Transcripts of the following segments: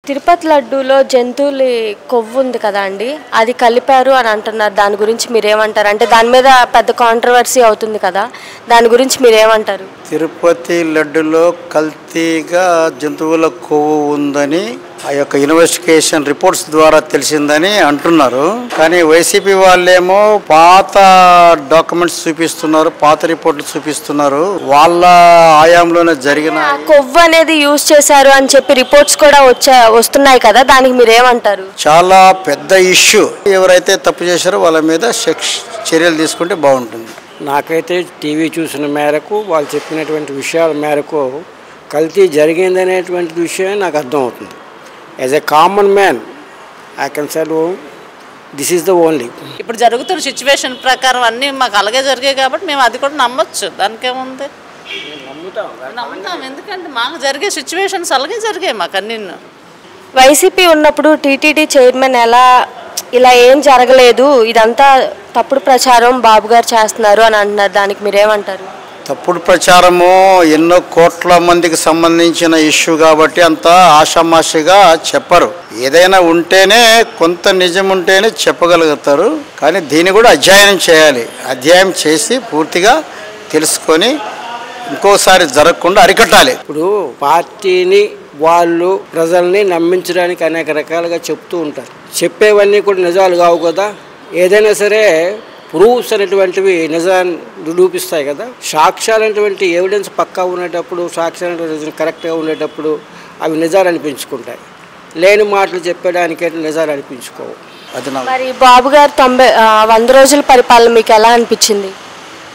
తిరుపతి లడ్డూలో జంతువుల కొవ్వు ఉంది కదా అండి, అది కలిపారు అని అంటున్నారు. దాని గురించి మీరేమంటారు? అంటే దాని మీద పెద్ద కాంట్రవర్సీ అవుతుంది కదా, దాని గురించి మీరేమంటారు? తిరుపతి లడ్డులో కల్తీగా జంతువుల కొవ్వు ఉందని ఆ యొక్క ఇన్వెస్టిగేషన్ రిపోర్ట్స్ ద్వారా తెలిసిందని అంటున్నారు. కానీ వైసీపీ వాళ్ళేమో పాత డాక్యుమెంట్స్ చూపిస్తున్నారు, పాత రిపోర్ట్లు చూపిస్తున్నారు. వాళ్ళ ఆయాంలోనే జరిగిన కొవ్వు అనేది యూజ్ చేశారు అని చెప్పి రిపోర్ట్స్ కూడా వస్తున్నాయి కదా, దానికి మీరేమంటారు? చాలా పెద్ద ఇష్యూ. ఎవరైతే తప్పు చేశారో వాళ్ళ మీద చర్యలు తీసుకుంటే బాగుంటుంది. నాకైతే టీవీ చూసిన మేరకు వాళ్ళు చెప్పినటువంటి విషయాల మేరకు కల్తీ జరిగిందనేటువంటి విషయం నాకు అర్థమవుతుంది. As a common man I can say this is the only. ఇప్పుడు జరుగుతున్న సిచ్యువేషన్ ప్రకారం అన్నీ మాకు అలాగే జరిగాయి కాబట్టి మేము అది కూడా నమ్మొచ్చు. దానికేముంది, నమ్ముతాం. ఎందుకంటే మాకు జరిగే సిచ్యువేషన్స్ అలాగే జరిగాయి మాకు అన్నీ. వైసీపీ ఉన్నప్పుడు టీటీడీ చైర్మన్ ఇలా ఏం జరగలేదు, ఇదంతా తప్పుడు ప్రచారం బాబు గారు చేస్తున్నారు అని అంటున్నారు. దానికి మీరేమంటారు? తప్పుడు ప్రచారము ఎన్నో కోట్ల మందికి సంబంధించిన ఇష్యూ కాబట్టి అంత ఆషామాషిగా చెప్పరు. ఏదైనా ఉంటేనే, కొంత నిజం ఉంటేనే చెప్పగలుగుతారు. కానీ దీన్ని కూడా అధ్యయనం చేయాలి. అధ్యయనం చేసి పూర్తిగా తెలుసుకొని ఇంకోసారి జరగకుండా అరికట్టాలి. ఇప్పుడు పార్టీని వాళ్ళు ప్రజల్ని నమ్మించడానికి అనేక రకాలుగా చెప్తూ ఉంటారు. చెప్పేవన్నీ కూడా నిజాలు కావు కదా. ఏదైనా సరే ప్రూఫ్స్ అనేటువంటివి నిజాన్ని నిరూపిస్తాయి కదా. సాక్ష్యాలనేటువంటి ఎవిడెన్స్ పక్కా ఉండేటప్పుడు, సాక్ష్యాలు కరెక్ట్గా ఉండేటప్పుడు అవి నిజాలు అనిపించుకుంటాయి. లేని మాటలు చెప్పడానికి నిజాలు అనిపించుకోవు. అది మరి బాబు గారు 100 రోజుల పరిపాలన మీకు ఎలా అనిపించింది?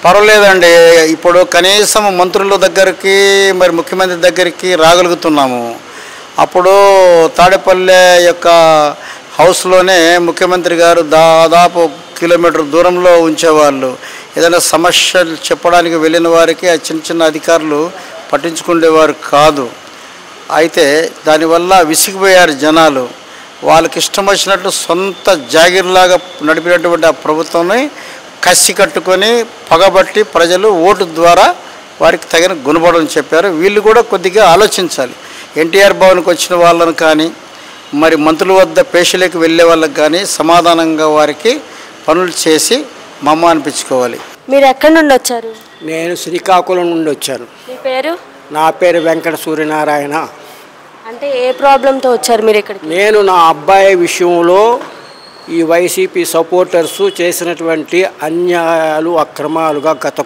పర్వాలేదండి. ఇప్పుడు కనీసం మంత్రుల దగ్గరికి, మరి ముఖ్యమంత్రి దగ్గరికి రాగలుగుతున్నాము. అప్పుడు తాడేపల్లె యొక్క హౌస్లోనే ముఖ్యమంత్రి గారు దాదాపు కిలోమీటర్ దూరంలో ఉంచేవాళ్ళు. ఏదైనా సమస్యలు చెప్పడానికి వెళ్ళిన వారికి ఆ చిన్న చిన్న అధికారులు పట్టించుకునేవారు కాదు. అయితే దానివల్ల విసిగిపోయారు జనాలు. వాళ్ళకి ఇష్టం వచ్చినట్లు సొంత జాగిర్లాగా నడిపినటువంటి ఆ ప్రభుత్వాన్ని కసి కట్టుకొని పగబట్టి ప్రజలు ఓటు ద్వారా వారికి తగిన గుణపడని చెప్పారు. వీళ్ళు కూడా కొద్దిగా ఆలోచించాలి. ఎన్టీఆర్ భవన్కి వచ్చిన వాళ్ళను కానీ, మరి మంత్రుల వద్ద పేషీలకు వెళ్ళే వాళ్ళకి కానీ సమాధానంగా వారికి పనులు చేసి మమ్మ అనిపించుకోవాలి. మీరు ఎక్కడి నుండి వచ్చారు? నేను శ్రీకాకుళం నుండి వచ్చాను. మీ పేరు? నా పేరు వెంకట సూర్యనారాయణ. అంటే ఏ ప్రాబ్లంతో వచ్చారు మీరు ఇక్కడికి? నేను నా అబ్బాయి విషయంలో ఈ వైసీపీ సపోర్టర్స్ చేసినటువంటి అన్యాయాలు, అక్రమాలుగా గత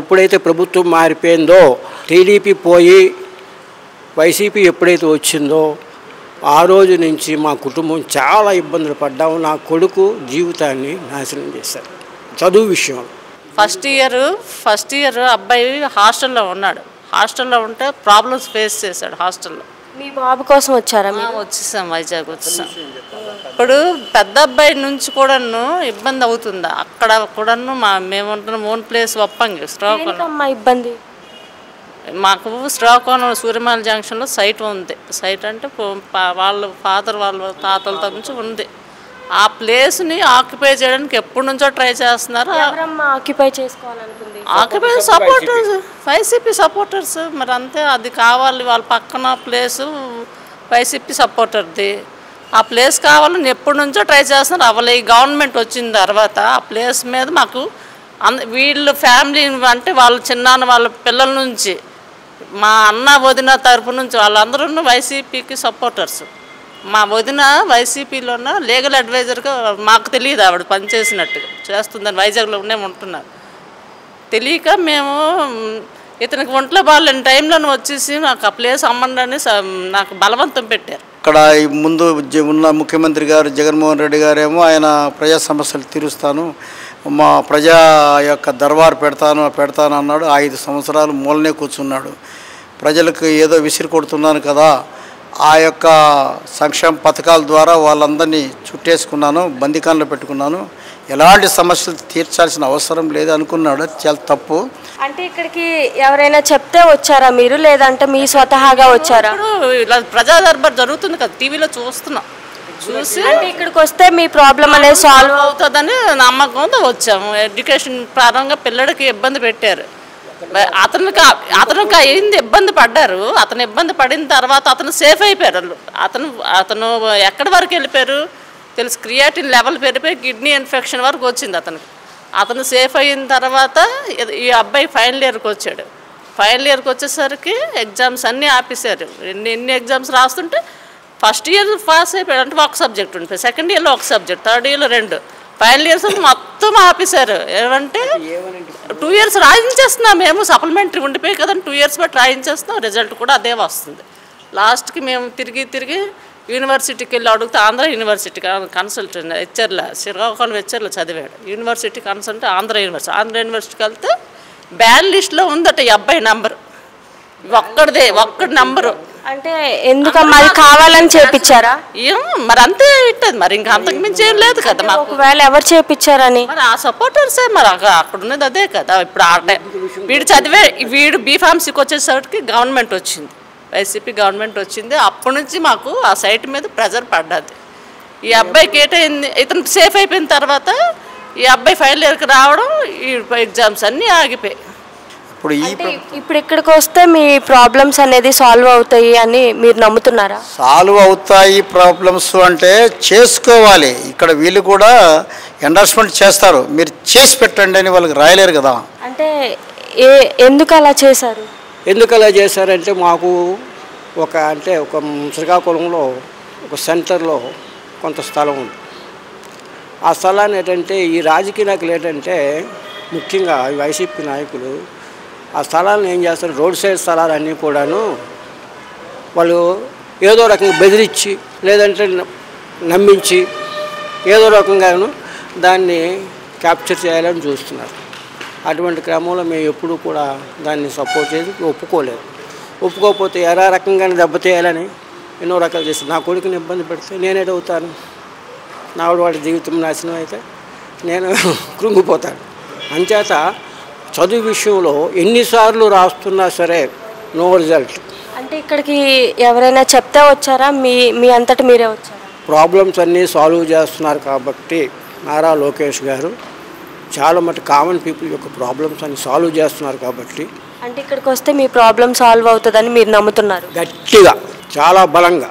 ఇప్పుడైతే ప్రభుత్వం మారిపోయిందో, టీడీపీ పోయి వైసీపీ ఎప్పుడైతే వచ్చిందో ఆ రోజు నుంచి మా కుటుంబం చాలా ఇబ్బందులు పడ్డాము. నా కొడుకు జీవితాన్ని నాశనం చేశారు చదువు విషయంలో. ఫస్ట్ ఇయర్ అబ్బాయి హాస్టల్లో ఉన్నాడు. హాస్టల్లో ఉంటే ప్రాబ్లమ్స్ ఫేస్ చేశాడు హాస్టల్లో. మీ బాబు కోసం వచ్చారా? వచ్చేసాం, వైజాగ్ వచ్చేసాం. ఇప్పుడు పెద్ద అబ్బాయి నుంచి కూడాను ఇబ్బంది అవుతుందా? అక్కడ కూడాను మేము ఉంటున్న ఓన్ ప్లేస్ వప్పంగి శ్రీకాకుళం. ఇబ్బంది మాకు శ్రీకాకుళం సూర్యమాల జంక్షన్లో సైట్ ఉంది. సైట్ అంటే వాళ్ళ ఫాదర్ వాళ్ళ తాతలతో నుంచి ఉంది. ఆ ప్లేస్ని ఆక్యుపై చేయడానికి ఎప్పటి నుంచో ట్రై చేస్తున్నారు. Occupy supporters, YCP supporters. మరి అంతే, అది కావాలి. వాళ్ళ పక్కన ప్లేసు వైసీపీ సపోర్టర్ది. ఆ ప్లేస్ కావాలని ఎప్పటి నుంచో ట్రై చేస్తున్నారు. అవలే ఈ గవర్నమెంట్ వచ్చిన తర్వాత ఆ ప్లేస్ మీద మాకు వీళ్ళు ఫ్యామిలీ అంటే వాళ్ళ చిన్నాన్న వాళ్ళ పిల్లల నుంచి, మా అన్న వదిన తరపు నుంచి వాళ్ళందరూ వైసీపీకి సపోర్టర్స్. మా వదిన వైసీపీలోన లీగల్ అడ్వైజర్గా, మాకు తెలియదు ఆవిడ పనిచేసినట్టుగా చేస్తుందని, వైజాగ్లో ఉంటున్నారు. తెలియక మేము ఇతనికి ఒంట్లో బాగాలేని టైంలోనే వచ్చేసి నాకు ఆ ప్లేస్ అమ్మండి నాకు బలవంతం పెట్టారు. అక్కడ ముందు ఉన్న ముఖ్యమంత్రి గారు జగన్మోహన్ రెడ్డి గారేమో ఆయన ప్రజా సమస్యలు తీరుస్తాను, మా ప్రజా యొక్క దర్బారు పెడతాను అన్నాడు. 5 సంవత్సరాలు మూలనే కూర్చున్నాడు. ప్రజలకు ఏదో విసిరి కొడుతున్నాను కదా, ఆ యొక్క సంక్షేమ పథకాల ద్వారా వాళ్ళందరినీ చుట్టేసుకున్నాను, బందికాన్లో పెట్టుకున్నాను, ఎలాంటి సమస్యలు తీర్చాల్సిన అవసరం లేదు అనుకున్నాడు. చాలా తప్పు. అంటే ఇక్కడికి ఎవరైనా చెప్తే వచ్చారా మీరు, లేదంటే మీ స్వతహాగా వచ్చారా? ఇలా ప్రజా దర్బార్ జరుగుతుంది కదా, టీవీలో చూస్తున్నాం. చూసి అంటే ఇక్కడికి వస్తే మీ ప్రాబ్లం అనేది సాల్వ్ అవుతుందని నమ్మకంతో వచ్చాము. ఎడ్యుకేషన్ పరంగా పిల్లడికి ఇబ్బంది పెట్టారు. అతనికి అయింది, ఇబ్బంది పడ్డారు. అతను ఇబ్బంది పడిన తర్వాత అతను సేఫ్ అయిపోయారు. అతను ఎక్కడి వరకు వెళ్ళిపోయారు తెలుసు, క్రియాటిన్ లెవెల్ పెరిగిపోయి కిడ్నీ ఇన్ఫెక్షన్ వరకు వచ్చింది అతనికి. అతను సేఫ్ అయిన తర్వాత ఈ అబ్బాయి ఫైనల్ ఇయర్కి వచ్చాడు. ఫైనల్ ఇయర్కి వచ్చేసరికి ఎగ్జామ్స్ అన్నీ ఆపేశారు. ఎన్ని ఎగ్జామ్స్ రాస్తుంటే ఫస్ట్ ఇయర్ పాస్ అయిపోయాడు అంటే ఒక సబ్జెక్ట్ ఉంటుంది, సెకండ్ ఇయర్లో ఒక సబ్జెక్ట్, థర్డ్ ఇయర్లో 2, ఫైనల్ ఇయర్స్ మొత్తం ఆపేశారు. ఏమంటే 2 years రాయించేస్తున్నాం మేము, సప్లిమెంటరీ ఉండిపోయి కదండి 2 years బట్టి రాయించేస్తున్నాం, రిజల్ట్ కూడా అదే వస్తుంది. లాస్ట్కి మేము తిరిగి యూనివర్సిటీకి వెళ్ళి అడిగితే ఆంధ్ర యూనివర్సిటీ కన్సల్టెంట్ హెచ్ఆర్ల శ్రీకాకుళం హెచ్ఆర్లో చదివాడు. యూనివర్సిటీ కన్సల్టెంట్ ఆంధ్ర యూనివర్సిటీకి వెళ్తే బ్యాన్ లిస్ట్లో ఉందట ఈ అబ్బాయి నంబరు, ఒక్కడి నంబరు. అంటే ఎందుకమ్మా అది కావాలని చేపించారా? మరి అంతే ఇట్టది, మరి ఇంకా అంతకు మించి ఏం లేదు కదా మాకు. ఒకవేళ ఎవరు చేపించారని మరి ఆ సపోర్టర్సే, మరి అక్కడ ఉన్నది అదే కదా. ఇప్పుడు వీడు బీఫార్మసీకి వచ్చేసరికి గవర్నమెంట్ వచ్చింది, వైసీపీ గవర్నమెంట్ వచ్చింది. అప్పటి నుంచి మాకు ఆ సైట్ మీద ప్రెజర్ పడ్డది. ఈ అబ్బాయికి ఏటైంది, ఇతను సేఫ్ అయిపోయిన తర్వాత ఈ అబ్బాయి ఫైనల్ ఇయర్కి రావడం, ఈ ఎగ్జామ్స్ అన్నీ ఆగిపోయాయి. ఇప్పుడు ఇక్కడికి వస్తే మీ ప్రాబ్లమ్స్ అనేది సాల్వ్ అవుతాయి అని మీరు నమ్ముతున్నారా? సాల్వ్ అవుతాయి ప్రాబ్లమ్స్ అంటే చేసుకోవాలి. ఇక్కడ వీళ్ళు కూడా ఎండార్స్మెంట్ చేస్తారు, మీరు చేసి పెట్టండి అని వాళ్ళకి రాయలేరు కదా. అంటే ఎందుకు అలా చేశారు? ఎందుకు అలా చేశారంటే మాకు ఒక శ్రీకాకుళంలో ఒక సెంటర్లో కొంత స్థలం ఉంది. ఆ స్థలాన్ని ఏంటంటే ఈ రాజకీయ నాయకులు ఏంటంటే ముఖ్యంగా వైసీపీ నాయకులు ఆ స్థలాలను ఏం చేస్తారు, రోడ్ సైడ్ స్థలాలన్నీ కూడాను వాళ్ళు ఏదో రకంగా బెదిరించి లేదంటే నమ్మించి ఏదో రకంగాను దాన్ని క్యాప్చర్ చేయాలని చూస్తున్నారు. అటువంటి క్రమంలో మేము ఎప్పుడూ కూడా దాన్ని సపోర్ట్ చేసి ఒప్పుకోకపోతే ఎలా రకంగానే దెబ్బతీయాలని ఎన్నో రకాలు చేస్తారు. నా కొడుకుని ఇబ్బంది పెడితే నేనేటవుతాను, వాడి జీవితం నాశనం అయితే నేను కృంగిపోతాను. అంచేత చదువు విషయంలో ఎన్నిసార్లు రాస్తున్నా సరే నో రిజల్ట్. అంటే ఇక్కడికి ఎవరైనా చెప్తే వచ్చారా, మీ అంతటి మీరే వచ్చారా? ప్రాబ్లమ్స్ అన్నీ సాల్వ్ చేస్తున్నారు కాబట్టి నారా లోకేష్ గారు చాలా మటు కామన్ పీపుల్ యొక్క ప్రాబ్లమ్స్ అన్ని సాల్వ్ చేస్తున్నారు కాబట్టి, అంటే ఇక్కడికి వస్తే మీ ప్రాబ్లం సాల్వ్ అవుతుందని మీరు నమ్ముతున్నారు? గట్టిగా, చాలా బలంగా.